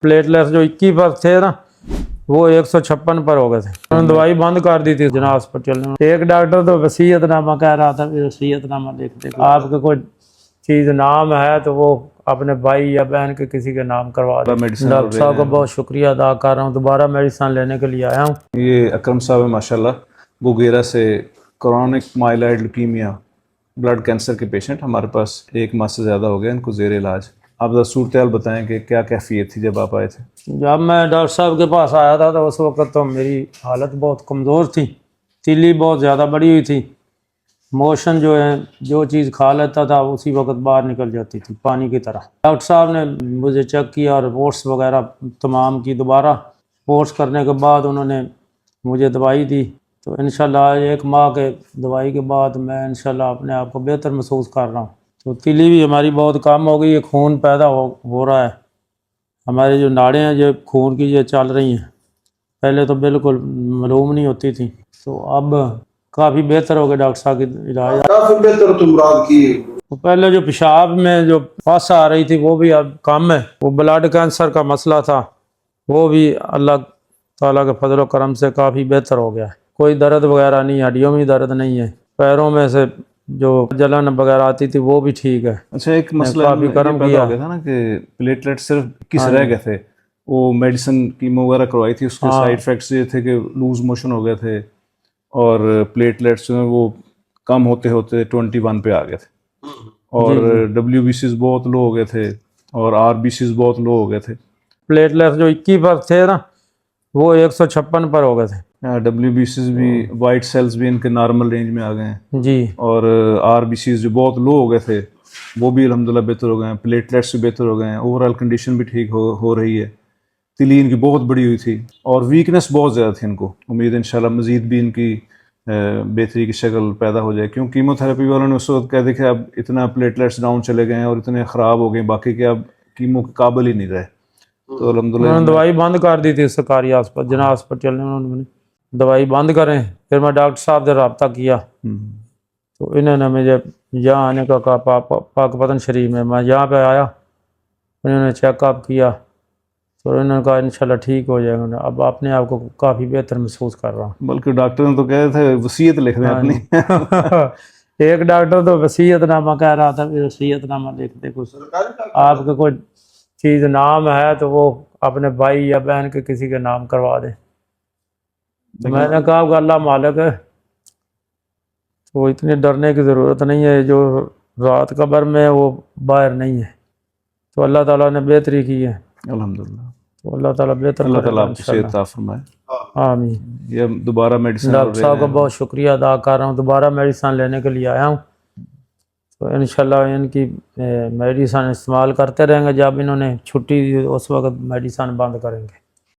Platelets जो 21 पर थे ना वो 156 पर हो गए थे। उन्होंने दवाई बंद कर दी थी जना हॉस्पिटल में। एक डॉक्टर तो वसीयतनामा कह रहा था, वसीयतनामा लिखते आपके कोई चीज़ नाम है तो वो अपने भाई या बहन के किसी के नाम करवा दे। डॉक्टर साहब का बहुत शुक्रिया अदा कर रहा हूँ, दोबारा मेडिसिन लेने के लिए आया हूँ। ये अकरम साहब है माशाल्लाह, गोगेरा से chronic myeloid leukaemia blood cancer के पेशेंट, हमारे पास 1 माह से ज़्यादा हो गया इनको ज़ेर इलाज। आप ज़रा सूरत हाल बताएं कि क्या कैफियत थी जब आप आए थे? जब मैं डॉक्टर साहब के पास आया था तो उस वक्त तो मेरी हालत बहुत कमज़ोर थी, तीली बहुत ज़्यादा बड़ी हुई थी, मोशन जो है जो चीज़ खा लेता था उसी वक्त बाहर निकल जाती थी पानी की तरह। डॉक्टर साहब ने मुझे चेक किया और रिपोर्ट्स वगैरह तमाम की, दोबारा रिपोर्ट्स करने के बाद उन्होंने मुझे दवाई दी। तो इंशाल्लाह 1 माह के दवाई के बाद मैं इंशाल्लाह अपने आप को बेहतर महसूस कर रहा हूँ। तो तीली भी हमारी बहुत कम हो गई है, खून पैदा हो रहा है, हमारी जो नाड़ें हैं जो खून की ये चल रही हैं, पहले तो बिल्कुल मालूम नहीं होती थी, तो अब काफ़ी बेहतर हो गया। डॉक्टर साहब की इलाज काफी बेहतर तो मुराद की। तो पहले जो पेशाब में जो पस आ रही थी वो भी अब कम है, वो ब्लड कैंसर का मसला था वो भी अल्लाह ताला के फजल करम से काफ़ी बेहतर हो गया है। कोई दर्द वगैरह नहीं, हड्डियों में दर्द नहीं है, पैरों में से जो जलन वगैरह आती थी वो भी ठीक है। अच्छा, एक मसला काफ़ी ये करम पैदा किया हो गया था ना कि प्लेटलेट सिर्फ किस रह गए थे, वो मेडिसिन कीमो वगैरह करवाई थी, उसके साइड इफेक्ट्स ये थे कि लूज मोशन हो गए थे और प्लेटलेट्स जो हैं वो कम होते होते 21 पे आ गए थे और WBCs बहुत लो हो गए थे और RBCs बहुत लो हो गए थे। प्लेटलेट्स जो 21 पर थे ना वो 156 पर हो गए थे। WBCs भी, वाइट सेल्स भी इनके नॉर्मल रेंज में आ गए हैं जी, और RBCs जो बहुत लो हो गए थे वो भी अल्हम्दुलिल्लाह बेहतर हो गए हैं, प्लेटलेट्स भी बेहतर हो गए हैं, ओवरऑल कंडीशन भी ठीक हो रही है। तिली इनकी बहुत बड़ी हुई थी और वीकनेस बहुत ज़्यादा थी इनको। उम्मीद है इंशाल्लाह मज़ीद भी इनकी बेहतरी की शक्ल पैदा हो जाए, क्योंकि कीमोथेरेपी वालों ने उस वक्त कह दिया कि अब इतना प्लेटलेट्स डाउन चले गए हैं और इतने ख़राब हो गए बाकी के अब कीमो के काबिल ही नहीं रहे। तो अल्हम्दुलिल्लाह उन्होंने दवाई बंद कर दी थी सरकारी हॉस्पिटल, जना हॉस्पिटल ने उन्होंने दवाई बंद करें। फिर मैं डॉक्टर साहब से रब्ता किया तो इन्होंने मुझे यहाँ आने का कहा, पाकपतन शरीफ में। मैं यहाँ पे आया, उन्होंने चेकअप किया तो उन्होंने कहा इंशाल्लाह ठीक हो जाएगा। अब अपने आप को काफ़ी बेहतर महसूस कर रहा हूँ। बल्कि डॉक्टर ने तो कह रहे थे वसीयत लिख दें अपनी। एक डॉक्टर तो वसीयतनामा कह रहा था, वसीयतनामा लिख दे, कुछ आपका कोई चीज़ नाम है तो वो अपने भाई या बहन के किसी के नाम करवा दे। तो मैंने कहा अल्लाह मालिक है तो इतनी डरने की ज़रूरत नहीं है, जो रात कब्र में है वो बाहर नहीं है, तो अल्लाह ताला ने बेहतरी की है अल्हम्दुलिल्लाह। तो अल्लाह ताला बेहतर अल्लाह ताला करेगा आपको सेहत अता फरमाए। आमीन। ये दोबारा मेडिसिन डॉक्टर साहब का बहुत शुक्रिया अदा कर रहा हूँ, दोबारा मेडिसिन लेने के लिए आया हूँ। तो इंशाल्लाह इनकी मेडिसिन इस्तेमाल करते रहेंगे, जब इन्होंने छुट्टी दी उस वक्त मेडिसिन बंद करेंगे।